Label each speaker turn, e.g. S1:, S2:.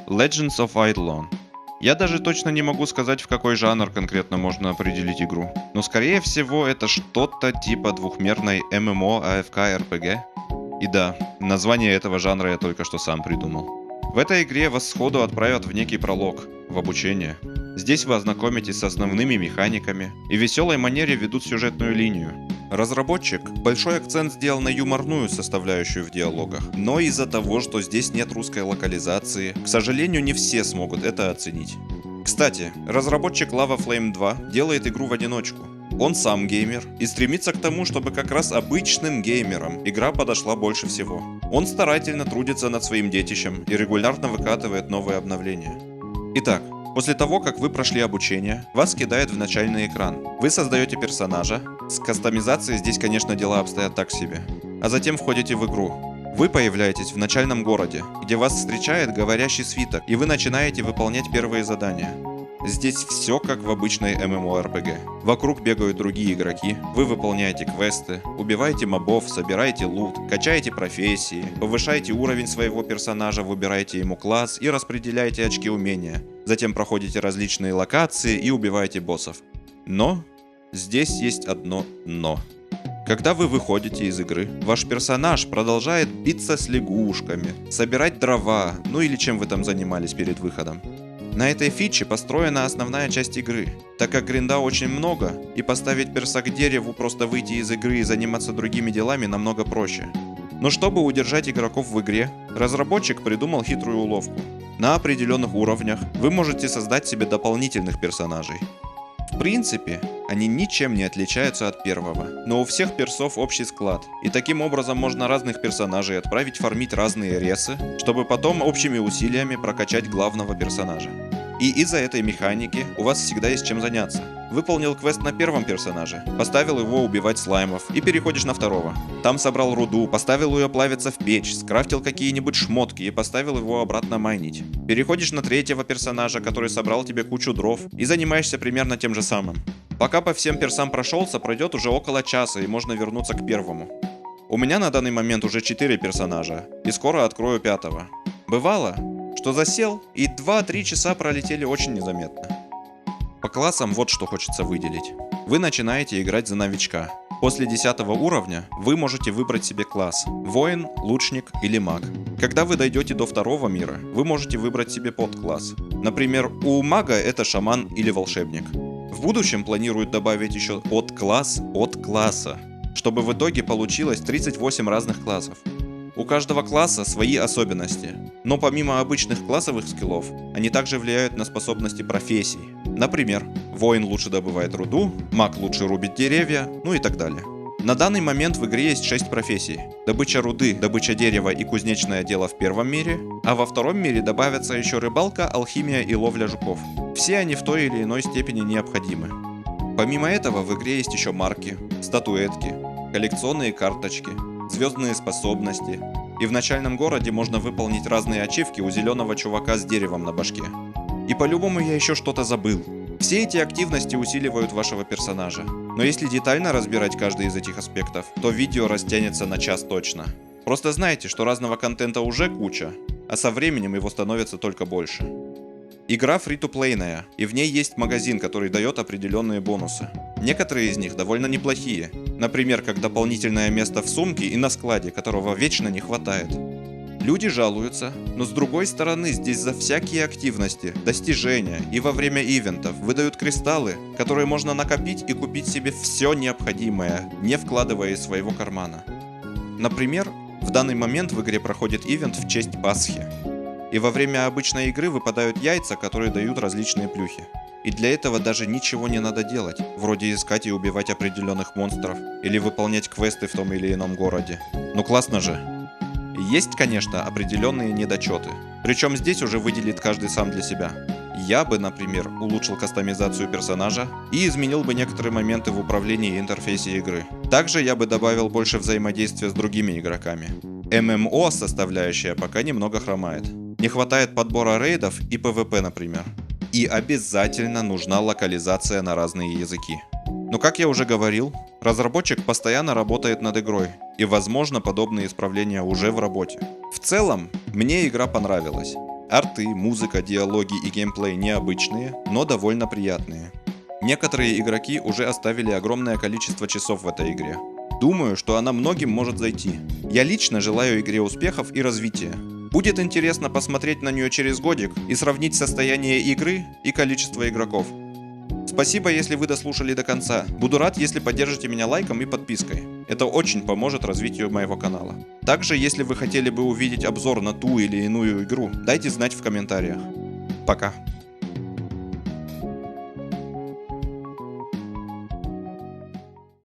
S1: Legends of Eidolon. Я даже точно не могу сказать, в какой жанр конкретно можно определить игру. Но скорее всего это что-то типа двухмерной ММО AFK RPG. И да, название этого жанра я только что сам придумал. В этой игре вас сходу отправят в некий пролог, в обучение. Здесь вы ознакомитесь с основными механиками и в веселой манере ведут сюжетную линию. Разработчик большой акцент сделал на юморную составляющую в диалогах, но из-за того, что здесь нет русской локализации, к сожалению, не все смогут это оценить. Кстати, разработчик Lava Flame 2 делает игру в одиночку. Он сам геймер и стремится к тому, чтобы как раз обычным геймерам игра подошла больше всего. Он старательно трудится над своим детищем и регулярно выкатывает новые обновления. Итак, после того, как вы прошли обучение, вас кидают в начальный экран. Вы создаете персонажа. С кастомизацией здесь, конечно, дела обстоят так себе. А затем входите в игру. Вы появляетесь в начальном городе, где вас встречает говорящий свиток, и вы начинаете выполнять первые задания. Здесь все как в обычной MMORPG. Вокруг бегают другие игроки, вы выполняете квесты, убиваете мобов, собираете лут, качаете профессии, повышаете уровень своего персонажа, выбираете ему класс и распределяете очки умения. Затем проходите различные локации и убиваете боссов. Но здесь есть одно «но». Когда вы выходите из игры, ваш персонаж продолжает биться с лягушками, собирать дрова, ну или чем вы там занимались перед выходом. На этой фиче построена основная часть игры, так как гринда очень много, и поставить перса к дереву, просто выйти из игры и заниматься другими делами намного проще. Но чтобы удержать игроков в игре, разработчик придумал хитрую уловку. На определенных уровнях вы можете создать себе дополнительных персонажей. В принципе, они ничем не отличаются от первого, но у всех персов общий склад, и таким образом можно разных персонажей отправить фармить разные ресы, чтобы потом общими усилиями прокачать главного персонажа. И из-за этой механики у вас всегда есть чем заняться. Выполнил квест на первом персонаже, поставил его убивать слаймов, и переходишь на второго. Там собрал руду, поставил ее плавиться в печь, скрафтил какие-нибудь шмотки и поставил его обратно майнить. Переходишь на третьего персонажа, который собрал тебе кучу дров, и занимаешься примерно тем же самым. Пока по всем персам прошелся, пройдет уже около часа, и можно вернуться к первому. У меня на данный момент уже 4 персонажа, и скоро открою 5-го. Бывало, что засел, и 2-3 часа пролетели очень незаметно. По классам вот что хочется выделить. Вы начинаете играть за новичка. После 10 уровня вы можете выбрать себе класс – воин, лучник или маг. Когда вы дойдете до 2 мира, вы можете выбрать себе подкласс. Например, у мага это шаман или волшебник. В будущем планируют добавить еще подкласс от класса, чтобы в итоге получилось 38 разных классов. У каждого класса свои особенности, но помимо обычных классовых скиллов, они также влияют на способности профессий. Например, воин лучше добывает руду, маг лучше рубит деревья, ну и так далее. На данный момент в игре есть 6 профессий. Добыча руды, добыча дерева и кузнечное дело в первом мире, а во втором мире добавятся еще рыбалка, алхимия и ловля жуков. Все они в той или иной степени необходимы. Помимо этого в игре есть еще марки, статуэтки, коллекционные карточки, звездные способности, и в начальном городе можно выполнить разные ачивки у зеленого чувака с деревом на башке. И по-любому я еще что-то забыл. Все эти активности усиливают вашего персонажа, но если детально разбирать каждый из этих аспектов, то видео растянется на час точно. Просто знайте, что разного контента уже куча, а со временем его становится только больше. Игра фри-то-плейная, и в ней есть магазин, который дает определенные бонусы. Некоторые из них довольно неплохие, например, как дополнительное место в сумке и на складе, которого вечно не хватает. Люди жалуются, но с другой стороны здесь за всякие активности, достижения и во время ивентов выдают кристаллы, которые можно накопить и купить себе все необходимое, не вкладывая из своего кармана. Например, в данный момент в игре проходит ивент в честь Пасхи. И во время обычной игры выпадают яйца, которые дают различные плюхи. И для этого даже ничего не надо делать, вроде искать и убивать определенных монстров, или выполнять квесты в том или ином городе. Ну классно же! Есть, конечно, определенные недочеты. Причем здесь уже выделит каждый сам для себя. Я бы, например, улучшил кастомизацию персонажа и изменил бы некоторые моменты в управлении и интерфейсе игры. Также я бы добавил больше взаимодействия с другими игроками. ММО составляющая пока немного хромает. Не хватает подбора рейдов и PvP, например. И обязательно нужна локализация на разные языки. Но как я уже говорил, разработчик постоянно работает над игрой, и возможно подобные исправления уже в работе. В целом, мне игра понравилась. Арты, музыка, диалоги и геймплей необычные, но довольно приятные. Некоторые игроки уже оставили огромное количество часов в этой игре. Думаю, что она многим может зайти. Я лично желаю игре успехов и развития. Будет интересно посмотреть на нее через годик и сравнить состояние игры и количество игроков. Спасибо, если вы дослушали до конца. Буду рад, если поддержите меня лайком и подпиской. Это очень поможет развитию моего канала. Также, если вы хотели бы увидеть обзор на ту или иную игру, дайте знать в комментариях. Пока.